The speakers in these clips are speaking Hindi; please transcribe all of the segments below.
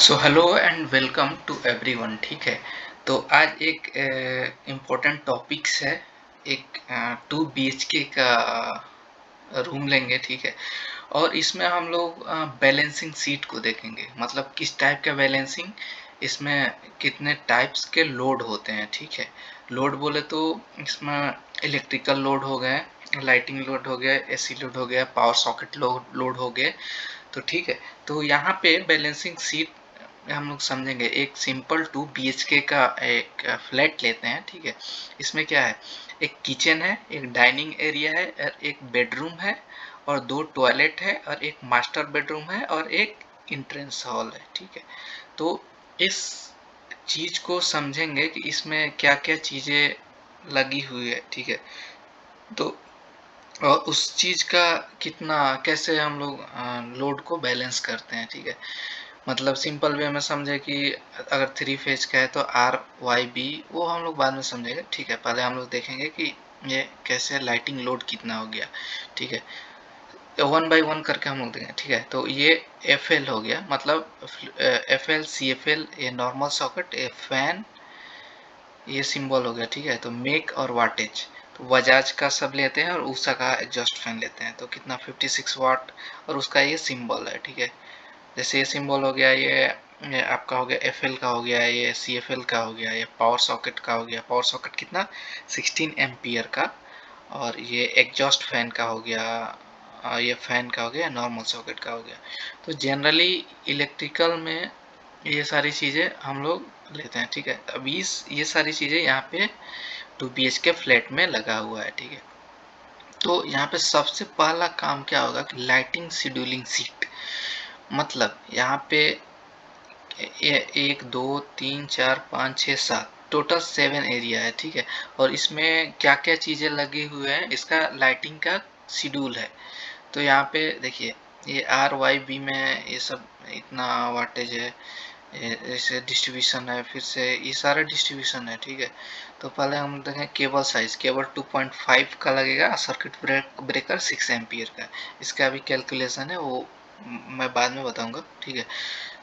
So hello and welcome to everyone. ठीक है, तो आज एक इम्पोर्टेंट टॉपिक्स है। एक 2 BHK का रूम लेंगे। ठीक है, और इसमें हम लोग बैलेंसिंग सीट को देखेंगे, मतलब किस टाइप का बैलेंसिंग, इसमें कितने टाइप्स के लोड होते हैं। ठीक है, लोड बोले तो इसमें इलेक्ट्रिकल लोड हो गए, लाइटिंग लोड हो गया, एसी लोड हो गया, पावर सॉकेट लोड हो गए। तो ठीक है, तो यहाँ पे बैलेंसिंग सीट हम लोग समझेंगे। एक सिंपल 2 BHK का एक फ्लैट लेते हैं। ठीक है, इसमें क्या है, एक किचन है, एक डाइनिंग एरिया है, और एक बेडरूम है, और 2 टॉयलेट है, और एक मास्टर बेडरूम है, और एक इंट्रेंस हॉल है। ठीक है, तो इस चीज को समझेंगे कि इसमें क्या क्या चीजें लगी हुई है। ठीक है, तो और उस चीज का कितना, कैसे हम लोग लोड को बैलेंस करते हैं। ठीक है, मतलब सिंपल वे में समझे कि अगर 3 फेज का है तो RYB वो हम लोग बाद में समझेंगे। ठीक है, पहले हम लोग देखेंगे कि ये कैसे लाइटिंग लोड कितना हो गया। ठीक है, 1 बाय 1 करके हम लोग देखेंगे। ठीक है, तो ये FL हो गया, मतलब FL CFL, ये नॉर्मल सॉकेट, ये फैन, ये सिंबल हो गया। ठीक है, तो मेक और वाटेज, तो बजाज का सब लेते हैं और उषा का एग्जॉस्ट फैन लेते हैं, तो कितना 56 वाट, और उसका ये सिंबल है। ठीक है, जैसे ये सिंबल हो गया, ये आपका हो गया FL का हो गया, ये CFL का हो गया, ये पावर सॉकेट का हो गया। पावर सॉकेट कितना 16 एम्पियर का, और ये एग्जॉस्ट फैन का हो गया, ये फैन का हो गया, नॉर्मल सॉकेट का हो गया। तो जनरली इलेक्ट्रिकल में ये सारी चीज़ें हम लोग लेते हैं। ठीक है, अभी ये सारी चीज़ें यहाँ पे 2 BHK फ्लैट में लगा हुआ है। ठीक है, तो यहाँ पे सबसे पहला काम क्या होगा कि लाइटिंग शेड्यूलिंग सीट, मतलब यहाँ पे 1 2 3 4 5 6 7 टोटल 7 एरिया है। ठीक है, और इसमें क्या क्या चीजें लगी हुई है, इसका लाइटिंग का शेड्यूल है। तो यहाँ पे देखिए, ये RYB में ये सब इतना वाटेज है, ऐसे डिस्ट्रीब्यूशन है, फिर से ये सारा डिस्ट्रीब्यूशन है। ठीक है, तो पहले हम देखें केबल साइज, केबल 2.5 का लगेगा, सर्किट ब्रेकर 6 एम्पियर का। इसका अभी कैलकुलेशन है, वो मैं बाद में बताऊंगा। ठीक है,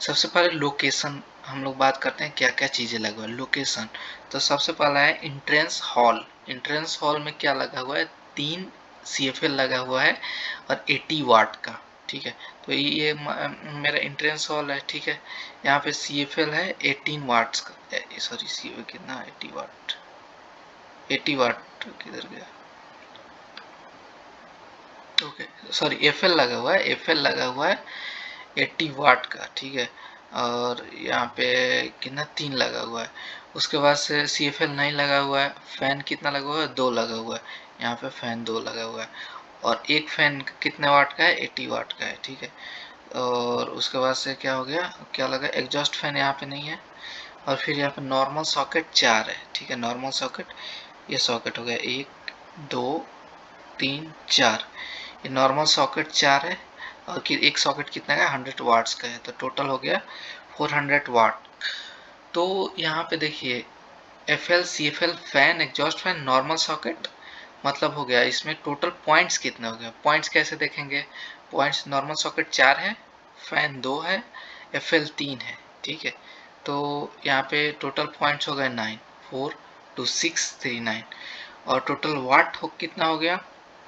सबसे पहले लोकेशन हम लोग बात करते हैं, क्या क्या चीजें लगा हुआ है लोकेशन। तो सबसे पहला है इंट्रेंस हॉल। इंट्रेंस हॉल में क्या लगा हुआ है, 3 CFL लगा हुआ है, और 80 वाट का। ठीक है, तो ये मेरा इंट्रेंस हॉल है। ठीक है, यहाँ पे CFL है 18 वाट्स का, सॉरी CFL कितना, 80 वाट, 80 वाट किधर गया, ओके सॉरी, FL लगा हुआ है, FL लगा हुआ है 80 वाट का। ठीक है, और यहाँ पे कितना 3 लगा हुआ है। उसके बाद से CFL नहीं लगा हुआ है। फैन कितना लगा हुआ है, 2 लगा हुआ है, यहाँ पे फैन 2 लगा हुआ है, और एक फैन कितने वाट का है, 80 वाट का है। ठीक है, और उसके बाद से क्या हो गया, क्या लगा, एग्जॉस्ट फैन यहाँ पे नहीं है, और फिर यहाँ पे नॉर्मल सॉकेट 4 है। ठीक है, नॉर्मल सॉकेट, ये सॉकेट हो गया 1 2 3 4, ये नॉर्मल सॉकेट 4 है, और एक सॉकेट कितना का 100 वाट्स का है, तो टोटल हो गया 400 वाट। तो यहाँ पे देखिए, FL CFL fan, exhaust fan, normal socket, मतलब हो गया इसमें टोटल पॉइंट्स कितने हो गए। पॉइंट्स कैसे देखेंगे, पॉइंट्स नॉर्मल सॉकेट 4 है, फैन 2 है, FL 3 है। ठीक है, तो यहाँ पे टोटल पॉइंट्स हो गए 9, 4 2 6 3 9, और टोटल वाट हो कितना हो गया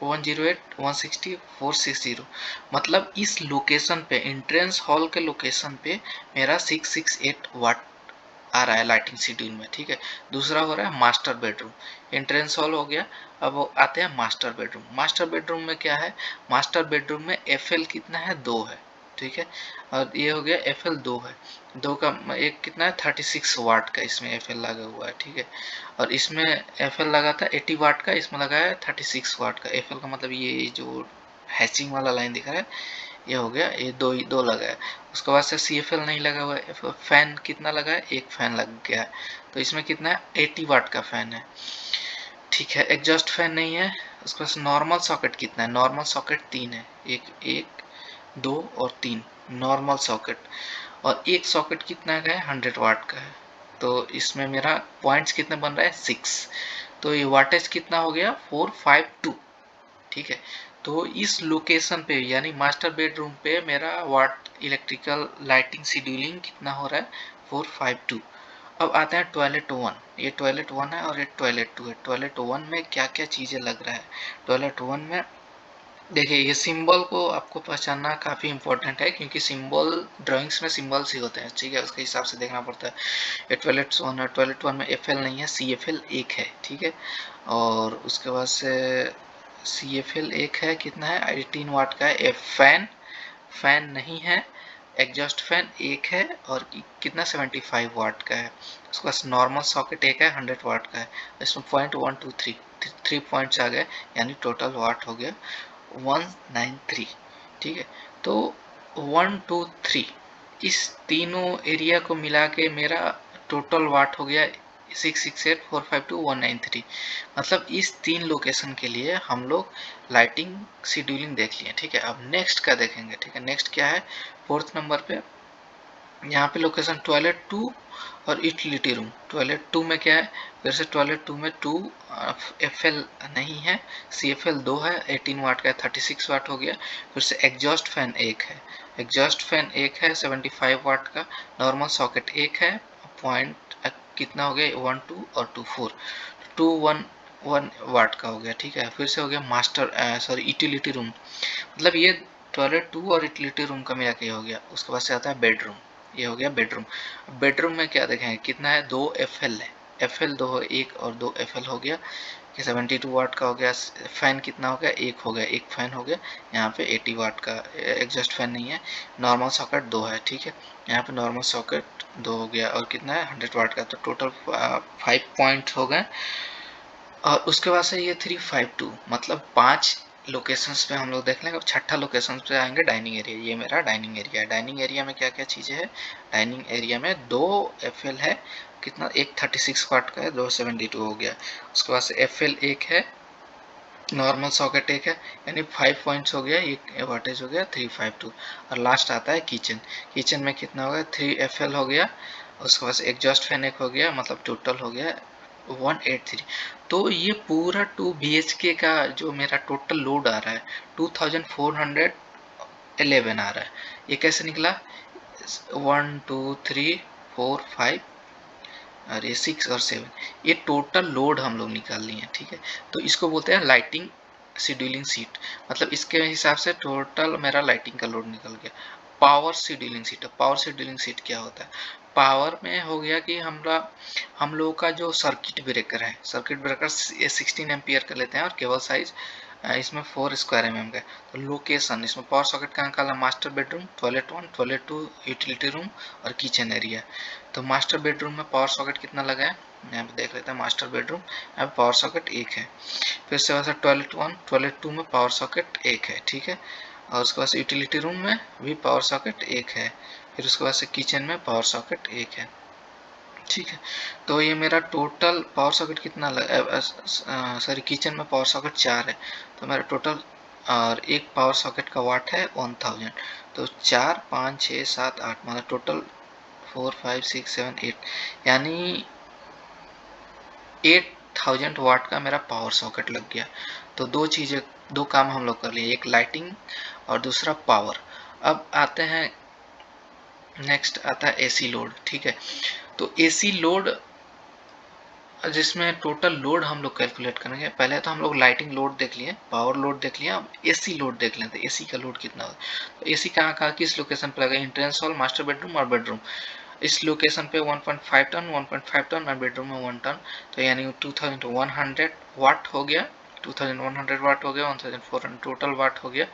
108 160 460। मतलब इस लोकेशन पे, एंट्रेंस हॉल के लोकेशन पे मेरा 668 वाट आ रहा है लाइटिंग शेड्यूल में। ठीक है, दूसरा हो रहा है मास्टर बेडरूम। एंट्रेंस हॉल हो गया, अब आते हैं मास्टर बेडरूम। मास्टर बेडरूम में क्या है, मास्टर बेडरूम में FL कितना है, 2 है। ठीक है, और ये हो गया FL 2 है, 2 का एक कितना है 36 वाट का, इसमें FL लगा हुआ है। ठीक है, और इसमें FL लगा था 80 वाट का, इसमें लगा है 36 वाट का। FL का मतलब ये जो हैचिंग वाला लाइन दिख रहा है, ये हो गया, ये दो लगा है। उसके बाद से CFL नहीं लगा हुआ है। फैन कितना लगा है, एक फैन लग गया है, तो इसमें कितना है 80 वाट का फैन है। ठीक है, एग्जॉस्ट फैन नहीं है। उसके बाद नॉर्मल सॉकेट कितना है, नॉर्मल सॉकेट 3 है, एक एक 2 और 3 नॉर्मल सॉकेट, और एक सॉकेट कितना का है 100 वाट का है। तो इसमें मेरा पॉइंट्स कितने बन रहा है 6, तो ये वाटेज कितना हो गया 452। ठीक है, तो इस लोकेशन पे यानी मास्टर बेडरूम पे मेरा वाट इलेक्ट्रिकल लाइटिंग शेड्यूलिंग कितना हो रहा है 452। अब आते हैं टॉयलेट 1। ये टॉयलेट 1 है और ये टॉयलेट 2 है। टॉयलेट 1 में क्या क्या चीज़ें लग रहा है। टॉयलेट 1 में देखिए ये सिंबल को आपको पहचानना काफ़ी इंपॉर्टेंट है, क्योंकि सिंबल ड्राइंग्स में सिंबल्स ही होते हैं, ठीक है, उसके हिसाब से देखना पड़ता है। ये टॉयलेट 1 है, टॉयलेट 1 में एफ एल नहीं है, सी एफ एल 1 है, ठीक है। और उसके बाद से सी एफ एल 1 है, कितना है 18 वाट का है। फैन फैन नहीं है। एग्जॉस्ट फैन एक है और कितना 75 वाट का है। उसके पास नॉर्मल सॉकेट एक है 100 वाट का है। इसमें पॉइंट 1 2 3 3 पॉइंट्स आ गए, यानी टोटल वाट हो गया 193, ठीक है। तो 1 2 3 इस तीनों एरिया को मिला के मेरा टोटल वाट हो गया 668,452,193। मतलब इस तीन लोकेशन के लिए हम लोग लाइटिंग शेड्यूलिंग देख लिए, ठीक है। अब नेक्स्ट का देखेंगे, ठीक है। नेक्स्ट क्या है, फोर्थ नंबर पे यहाँ पे लोकेशन टॉयलेट 2 और यूटिलिटी रूम। टॉयलेट 2 में क्या है, फिर से टॉयलेट 2 में 2 एफ एल नहीं है, सी एफ एल 2 है, 18 वाट का है, 36 वाट हो गया। फिर से एग्जॉस्ट फैन एक है, एग्जॉस्ट फैन एक है 75 वाट का। नॉर्मल सॉकेट एक है, पॉइंट कितना हो गया 1 2 और 2 4, 2 1 1 वाट का हो गया, ठीक है। फिर से हो गया मास्टर सॉरी यूटिलिटी रूम। मतलब ये टॉयलेट 2 और यूटिलिटी रूम का मिला के हो गया। उसके बाद से आता है बेडरूम। ये हो गया बेडरूम। बेडरूम में क्या देखेंगे, कितना है, 2 एफ एल है, एफ एल 2 है, एक और 2 एफ एल हो गया, 72 वाट का हो गया। फैन कितना हो गया, एक हो गया, एक फैन हो गया। यहाँ पे 80 वाट का एग्जॉस्ट फैन नहीं है। नॉर्मल सॉकेट 2 है, ठीक है। यहाँ पे नॉर्मल सॉकेट 2 हो गया और कितना है 100 वाट का। तो टोटल 5 पॉइंट हो गए। और उसके बाद से ये 352 मतलब 5 लोकेशंस पे हम लोग देख लेंगे। अब छठा लोकेशन पे आएंगे डाइनिंग एरिया। ये मेरा डाइनिंग एरिया है। डाइनिंग एरिया में क्या क्या चीज़ें है, डाइनिंग एरिया में 2 एफ एल है, कितना, एक 36 वाट का है, 2 72 हो गया। उसके बाद से एफ एल एक है, नॉर्मल सॉकेट एक है, यानी 5 पॉइंट्स हो गया, ये वाटेज हो गया 352। और लास्ट आता है किचन। किचन में कितना हो गया, 3 एफ एल हो गया। उसके बाद एग्जॉस्ट फैन एक हो गया, मतलब टोटल हो गया 183। तो ये पूरा 2 BHK का जो मेरा टोटल लोड आ रहा है 2411 आ रहा है। ये कैसे निकला, 1 2 3 4 5 और ये 6 और 7, ये टोटल लोड हम लोग निकाल लिए हैं, ठीक है। तो इसको बोलते हैं लाइटिंग शेड्यूलिंग सीट। मतलब इसके हिसाब से टोटल मेरा लाइटिंग का लोड निकल गया। Power scheduling seat, power scheduling seat क्या होता है, पावर में हो गया कि हम लोगों का जो सर्किट ब्रेकर है, सर्किट ब्रेकर 16 एम्पियर का लेते हैं और केबल साइज इसमें 4 स्क्वायर mm का। तो लोकेशन, इसमें पावर सॉकेट कहाँ का, master bedroom, toilet 1, toilet 2, utility room और किचन एरिया। तो मास्टर बेडरूम में पावर सॉकेट कितना लगा है, यहाँ पे देख लेते हैं। मास्टर बेडरूम यहाँ पे पावर सॉकेट एक है। फिर से वैसे टॉयलेट 1, टॉयलेट 2 में पावर सॉकेट एक है, ठीक है। और उसके बाद यूटिलिटी रूम में भी पावर सॉकेट एक है। फिर उसके बाद से किचन में पावर सॉकेट एक है, ठीक है। तो ये मेरा टोटल पावर सॉकेट कितना सॉरी किचन में पावर सॉकेट 4 है। तो मेरा टोटल और एक पावर सॉकेट का वाट है 1000। तो 4 5 6 7 8 मतलब टोटल 4 5 6 7 8, यानी 8000 वाट का मेरा पावर सॉकेट लग गया। तो दो चीज़ें, दो काम हम लोग कर लिए, एक लाइटिंग और दूसरा पावर। अब आते हैं, नेक्स्ट आता है एसी लोड, ठीक है। तो एसी लोड जिसमें टोटल लोड हम लोग कैलकुलेट करेंगे। पहले तो हम लोग लाइटिंग लोड देख लिए, पावर लोड देख लिया, अब एसी लोड देख लेते हैं, एसी का लोड कितना होगा। तो एसी कहाँ कहाँ किस लोकेशन पर लगा, एंट्रेंस हॉल, मास्टर बेडरूम और बेडरूम। इस लोकेशन पे 1.5 टन, 1.5 टन और बेडरूम में 1 टन। तो यानी 2100 वाट हो गया, 2100 वाट हो गया, 1400 टोटल वाट हो गया,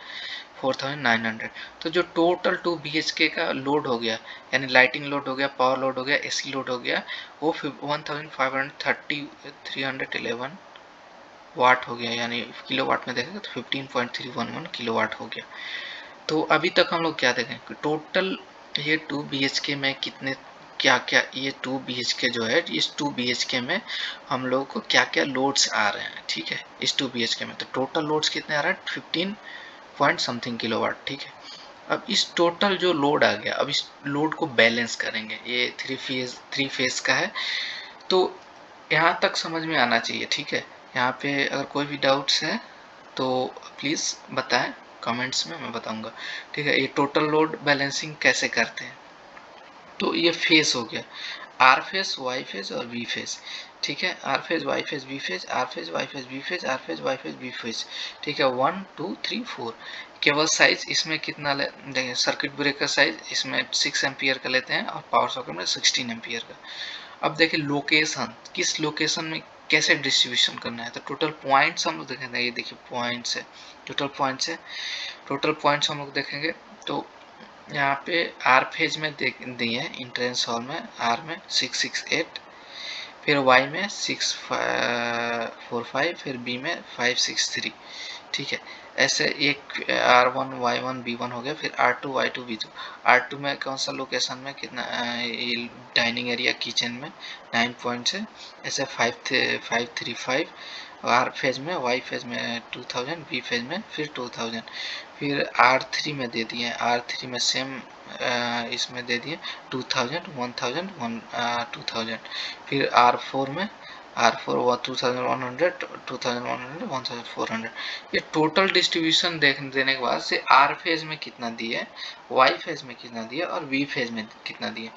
4900। तो जो टोटल 2 BHK का लोड हो गया, यानी लाइटिंग लोड हो गया, पावर लोड हो गया, एसी लोड हो गया, वो 1530 311 वाट हो गया। यानी किलो वाट में देखेंगे तो 15.311 किलो वाट हो गया। तो अभी तक हम लोग क्या देखें कि टोटल ये 2 BHK में कितने क्या क्या, ये 2 BHK जो है, इस 2 BHK में हम लोगों को क्या क्या लोड्स आ रहे हैं, ठीक है। इस 2 BHK में तो टोटल लोड्स कितने आ रहे हैं, 15 पॉइंट समथिंग किलोवाट, ठीक है। अब इस टोटल जो लोड आ गया, अब इस लोड को बैलेंस करेंगे। ये थ्री फेज का है, तो यहाँ तक समझ में आना चाहिए, ठीक है। यहाँ पे अगर कोई भी डाउट्स है तो प्लीज़ बताएं कमेंट्स में, मैं बताऊंगा। ठीक है, ये टोटल लोड बैलेंसिंग कैसे करते हैं। तो ये फेस हो गया, आर फेस, वाई फेस और वी फेस। ठीक है, R phase, Y phase, V phase, R phase, Y phase, V phase, R phase, Y phase, V phase. ठीक है, 1 2 3 4। केवल साइज इसमें कितना देंगे, सर्किट ब्रेकर साइज इसमें 6 एम्पियर का लेते हैं और पावर सॉकेट में 16 एम्पियर का। अब देखिए लोकेशन, किस लोकेशन में कैसे डिस्ट्रीब्यूशन करना है। तो टोटल पॉइंट्स हम लोग देखेंगे, ये देखिए पॉइंट्स है, टोटल पॉइंट्स है, टोटल पॉइंट्स हम लोग देखेंगे। तो यहाँ पे आर फेज में दिए हैं इंट्रेंस हॉल में, आर में 668, फिर वाई में 645, फिर बी में 563। ठीक है, ऐसे एक R one Y one B one हो गया, फिर R two Y two B two. R two में कौन सा लोकेशन में कितना, ये डाइनिंग एरिया किचन में 9 पॉइंट्स है, ऐसे 535। आर फेज में, वाई फेज में 2000, बी फेज में फिर 2000। फिर आर थ्री में दे दिए, आर थ्री में सेम इसमें दे दिए 2000 1000 2000। फिर आर फोर में, आर फोर 2100 2100 1400। ये टोटल डिस्ट्रीब्यूशन देने के बाद से आर फेज में कितना दिए, वाई फेज में कितना दिए और वी फेज में कितना दिए।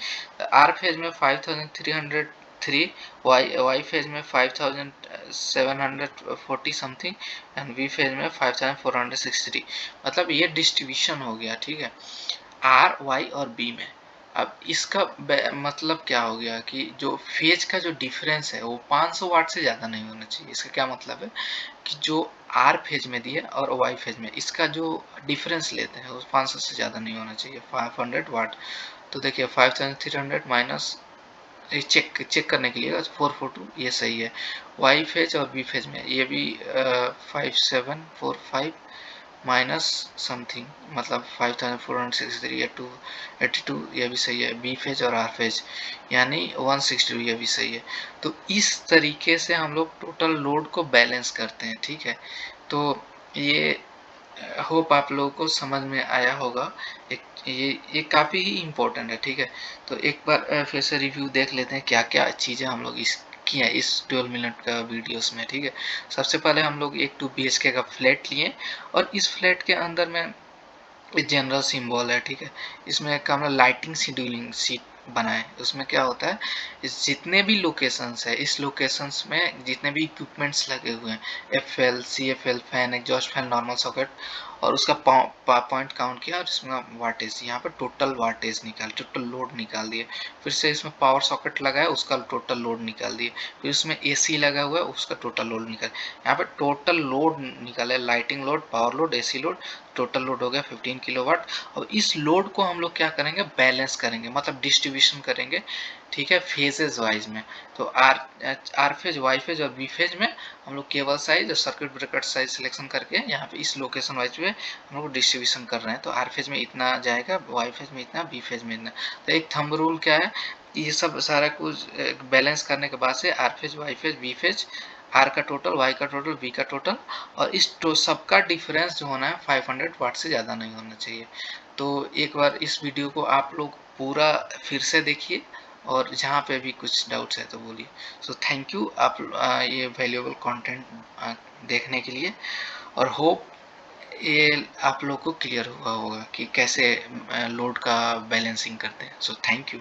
आर फेज में 5303, वाई फेज में 5740 समथिंग एंड वी फेज में 5463। मतलब ये डिस्ट्रीब्यूशन हो गया। ठीक है, आर वाई और बी में। अब इसका मतलब क्या हो गया कि जो फेज का जो डिफरेंस है वो 500 वाट से ज़्यादा नहीं होना चाहिए। इसका क्या मतलब है कि जो आर फेज में दिया और वाई फेज में इसका जो डिफरेंस लेते हैं वो 500 से ज़्यादा नहीं होना चाहिए, 500 वाट। तो देखिए 5300 माइनस, चेक करने के लिए 442 ये सही है। वाई फेज और बी फेज में ये भी 5745 माइनस समथिंग, मतलब 5463 या 282 ये भी सही है। बी फेज और आर फेज यानी 162 ये भी सही है। तो इस तरीके से हम लोग टोटल लोड को बैलेंस करते हैं। ठीक है, तो ये होप आप लोगों को समझ में आया होगा। एक ये काफ़ी ही इम्पोर्टेंट है। ठीक है, तो एक बार फिर से रिव्यू देख लेते हैं क्या क्या चीज़ें हम लोग इस किया इस 12 मिनट का वीडियोस में। ठीक है, सबसे पहले हम लोग एक 2 BHK का फ्लैट लिए और इस फ्लैट के अंदर में जनरल सिंबल है। ठीक है, इसमें का हम लाइटिंग शेड्यूलिंग सीट बनाए। उसमें क्या होता है, इस जितने भी लोकेशंस है, इस लोकेशंस में जितने भी इक्विपमेंट्स लगे हुए हैं, FL, CFL, fan, exhaust fan, normal socket, और उसका पॉइंट काउंट किया और इसमें वाटेज, यहाँ पर टोटल वाटेज निकाल, टोटल लोड निकाल दिए। फिर से इसमें पावर सॉकेट लगा है, उसका टोटल लोड निकाल दिए। फिर उसमें AC लगा हुआ है, उसका टोटल लोड निकाल। यहाँ पर टोटल लोड निकाले, lighting load, power load, AC load, total load हो गया 15 किलोवाट। और इस लोड को हम लोग क्या करेंगे, बैलेंस करेंगे, मतलब डिस्ट्रीब्यूशन करेंगे। ठीक है, फेजेस वाइज में। तो आर फेज, वाई फेज और बी फेज में हम लोग केबल साइज और सर्किट ब्रेकर साइज सिलेक्शन करके यहाँ पे इस लोकेशन वाइज में हम लोग डिस्ट्रीब्यूशन कर रहे हैं। तो आर फेज में इतना जाएगा, वाई फेज में इतना, बी फेज में इतना। तो एक थंब रूल क्या है, ये सब सारा कुछ बैलेंस करने के बाद से R phase, Y phase, B phase, R का टोटल, वाई का टोटल, बी का टोटल, और इस सबका डिफरेंस जो होना है 500 वाट से ज़्यादा नहीं होना चाहिए। तो एक बार इस वीडियो को आप लोग पूरा फिर से देखिए और जहाँ पे भी कुछ डाउट्स है तो बोलिए। सो थैंक यू आप ये वैल्यूएबल कंटेंट देखने के लिए, और होप ये आप लोग को क्लियर हुआ होगा कि कैसे लोड का बैलेंसिंग करते हैं। So thank you.